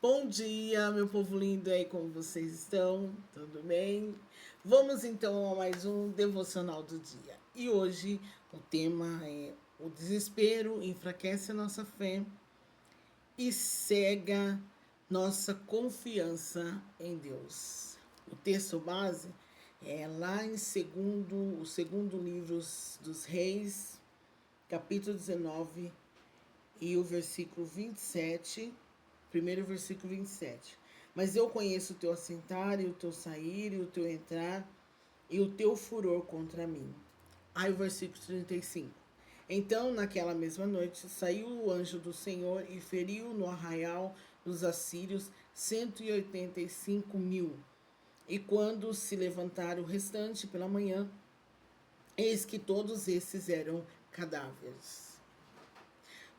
Bom dia, meu povo lindo aí, como vocês estão? Tudo bem? Vamos então a mais um devocional do dia. E hoje o tema é: o desespero enfraquece a nossa fé e cega nossa confiança em Deus. O texto base é lá em o segundo livro dos Reis, capítulo 19 e o versículo 27. Primeiro versículo 27. Mas eu conheço o teu assentar e o teu sair e o teu entrar e o teu furor contra mim. Aí o versículo 35. Então, naquela mesma noite, saiu o anjo do Senhor e feriu no arraial dos assírios 185.000. E quando se levantaram o restante pela manhã, eis que todos esses eram cadáveres.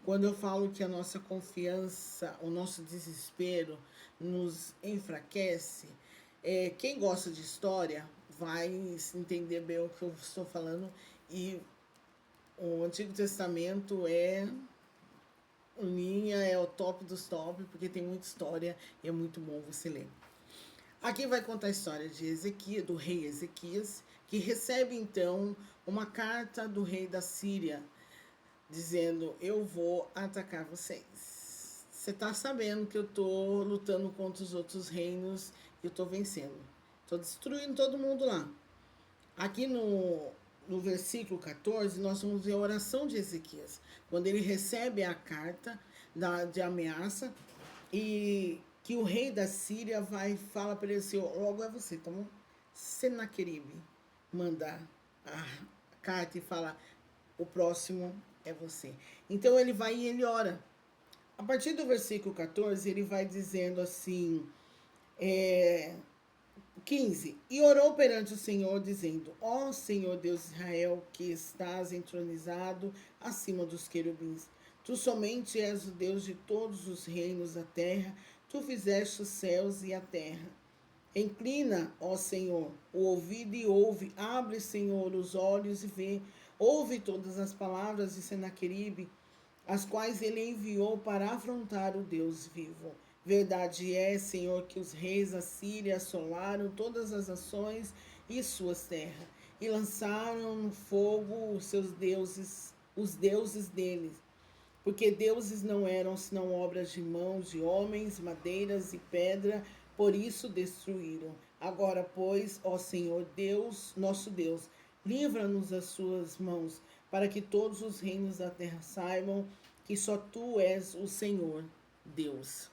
Quando eu falo que a nossa confiança, o nosso desespero nos enfraquece, quem gosta de história vai entender bem o que eu estou falando. E o Antigo Testamento é o top dos top, porque tem muita história e é muito bom você ler. Aqui vai contar a história de Ezequias, do rei Ezequias, que recebe então uma carta do rei da Síria, dizendo: eu vou atacar vocês. Você tá sabendo que eu tô lutando contra os outros reinos e eu tô vencendo. Tô destruindo todo mundo lá. Aqui no versículo 14, nós vamos ver a oração de Ezequias, quando ele recebe a carta de ameaça e que o rei da Síria fala para ele assim: logo é você, tá bom? Senaqueribe manda a carta e fala: o próximo é você. Então ele vai e ele ora. A partir do versículo 14, ele vai dizendo assim, 15. E orou perante o Senhor, dizendo: ó Senhor Deus de Israel, que estás entronizado acima dos querubins, tu somente és o Deus de todos os reinos da terra, tu fizeste os céus e a terra. Inclina, ó Senhor, o ouvido e ouve, abre, Senhor, os olhos e vê, ouve todas as palavras de Senaqueribe, as quais ele enviou para afrontar o Deus vivo. Verdade é, Senhor, que os reis da Síria assolaram todas as nações e suas terras, e lançaram no fogo os deuses deles, porque deuses não eram senão obras de mãos de homens, madeiras e pedra, por isso destruíram. Agora, pois, ó Senhor Deus, nosso Deus, livra-nos das suas mãos, para que todos os reinos da terra saibam que só tu és o Senhor Deus.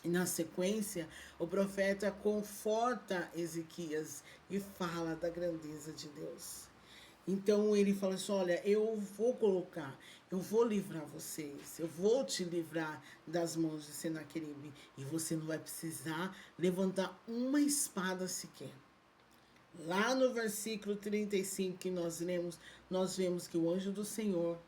E na sequência, o profeta conforta Ezequias e fala da grandeza de Deus. Então ele fala assim: olha, eu vou livrar vocês, eu vou te livrar das mãos de Senaqueribe, e você não vai precisar levantar uma espada sequer. Lá no versículo 35 que nós lemos, nós vemos que o anjo do Senhor,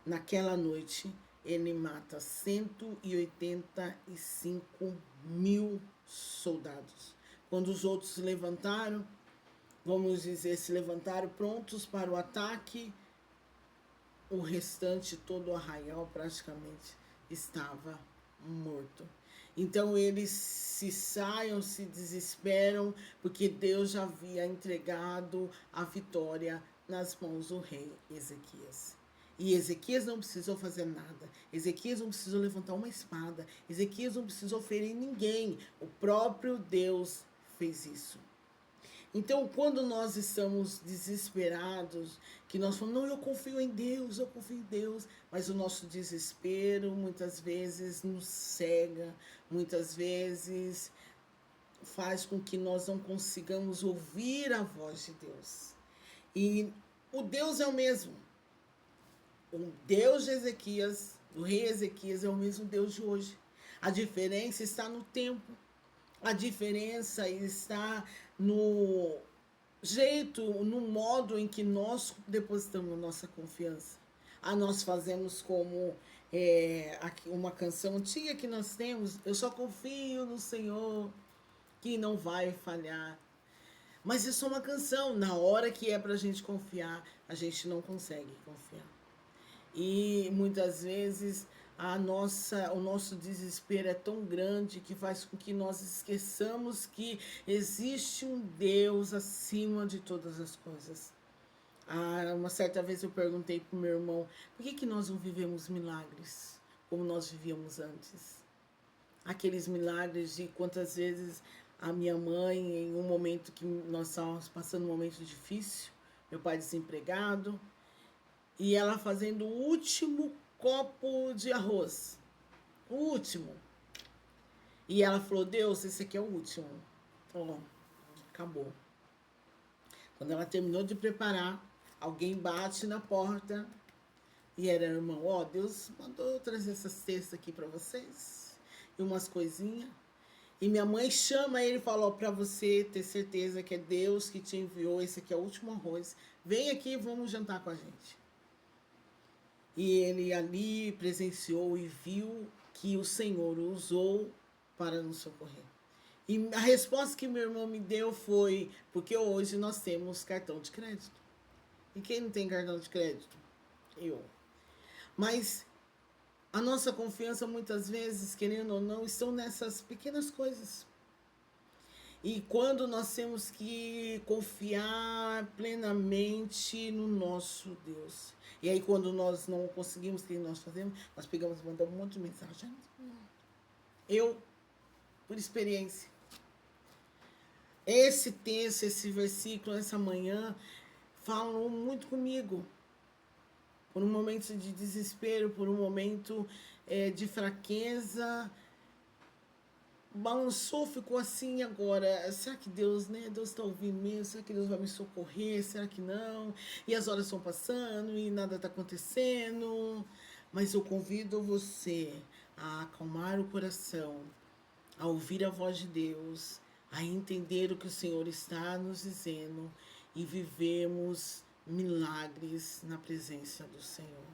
naquela noite, ele mata 185.000 soldados. Quando os outros se levantaram, vamos dizer, se levantaram prontos para o ataque, o restante, todo o arraial praticamente estava morto. Então eles se desesperam, porque Deus já havia entregado a vitória nas mãos do rei Ezequias. E Ezequias não precisou fazer nada. Ezequias não precisou levantar uma espada. Ezequias não precisou ferir ninguém. O próprio Deus fez isso. Então, quando nós estamos desesperados, que nós falamos: não, eu confio em Deus, mas o nosso desespero muitas vezes nos cega, muitas vezes faz com que nós não consigamos ouvir a voz de Deus. E o Deus é o mesmo. O Deus de Ezequias, do rei Ezequias, é o mesmo Deus de hoje. A diferença está no tempo. A diferença está no jeito, no modo em que nós depositamos nossa confiança. Nós fazemos como uma canção antiga que nós temos: eu só confio no Senhor, que não vai falhar. Mas isso é uma canção. Na hora que é pra gente confiar, a gente não consegue confiar. E muitas vezes o nosso desespero é tão grande que faz com que nós esqueçamos que existe um Deus acima de todas as coisas. Uma certa vez eu perguntei para o meu irmão, por que nós não vivemos milagres como nós vivíamos antes? Aqueles milagres de quantas vezes a minha mãe, em um momento que nós estávamos passando um momento difícil, meu pai desempregado, e ela fazendo o último copo de arroz. O último. E ela falou, Deus, esse aqui é o último. Ó, acabou. Quando ela terminou de preparar, alguém bate na porta e era o irmão, ó, Deus mandou trazer essa cesta aqui para vocês e umas coisinhas. E minha mãe chama ele e fala, ó, para você ter certeza que é Deus que te enviou, esse aqui é o último arroz. Vem aqui e vamos jantar com a gente. E ele ali presenciou e viu que o Senhor o usou para nos socorrer. E a resposta que meu irmão me deu foi, porque hoje nós temos cartão de crédito. E quem não tem cartão de crédito? Eu. Mas a nossa confiança muitas vezes, querendo ou não, estão nessas pequenas coisas. E quando nós temos que confiar plenamente no nosso Deus. E aí quando nós não conseguimos o que nós fazemos, nós pegamos e mandamos um monte de mensagem. Eu, por experiência, esse texto, esse versículo, essa manhã, falam muito comigo. Por um momento de desespero, por um momento de fraqueza, balançou, ficou assim agora. Será que Deus, né? Deus está ouvindo mesmo? Será que Deus vai me socorrer? Será que não? E as horas estão passando e nada está acontecendo. Mas eu convido você a acalmar o coração, a ouvir a voz de Deus, a entender o que o Senhor está nos dizendo e vivemos milagres na presença do Senhor.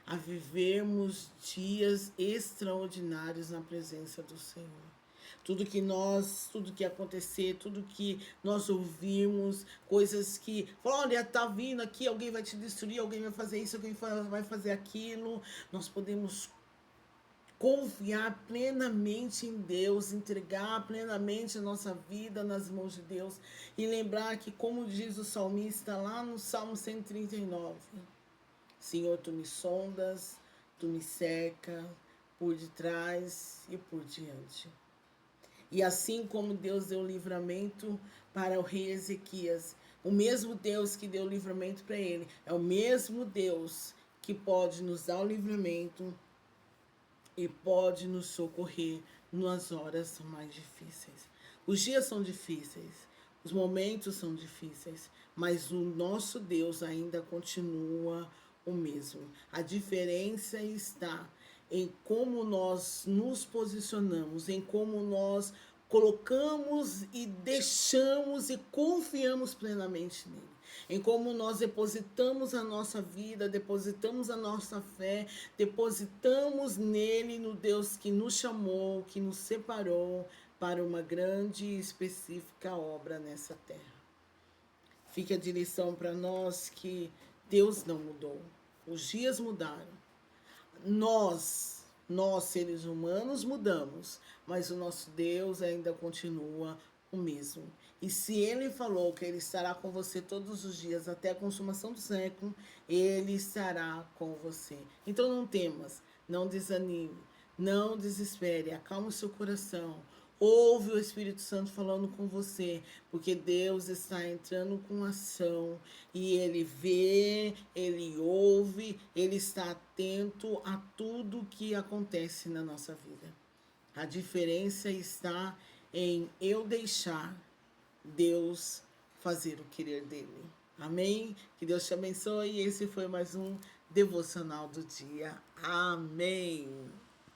A vivermos dias extraordinários na presença do Senhor. Tudo que acontecer, tudo que nós ouvirmos, coisas que, olha, tá vindo aqui, alguém vai te destruir, alguém vai fazer isso, alguém vai fazer aquilo, nós podemos confiar plenamente em Deus, entregar plenamente a nossa vida nas mãos de Deus e lembrar que, como diz o salmista lá no Salmo 139, Senhor, tu me sondas, tu me cerca por detrás e por diante. E assim como Deus deu livramento para o rei Ezequias, o mesmo Deus que deu livramento para ele, é o mesmo Deus que pode nos dar o livramento e pode nos socorrer nas horas mais difíceis. Os dias são difíceis, os momentos são difíceis, mas o nosso Deus ainda continua o mesmo. A diferença está em como nós nos posicionamos, em como nós colocamos e deixamos e confiamos plenamente nele. Em como nós depositamos a nossa vida, depositamos a nossa fé, depositamos nele, no Deus que nos chamou, que nos separou para uma grande e específica obra nessa terra. Fica a direção para nós que Deus não mudou. Os dias mudaram. Nós seres humanos mudamos, mas o nosso Deus ainda continua o mesmo. E se ele falou que ele estará com você todos os dias até a consumação do século, ele estará com você. Então não temas, não desanime, não desespere, acalme o seu coração. Ouve o Espírito Santo falando com você, porque Deus está entrando com ação e ele vê, ele ouve, ele está atento a tudo que acontece na nossa vida. A diferença está em eu deixar Deus fazer o querer dele. Amém? Que Deus te abençoe. Esse foi mais um devocional do dia. Amém.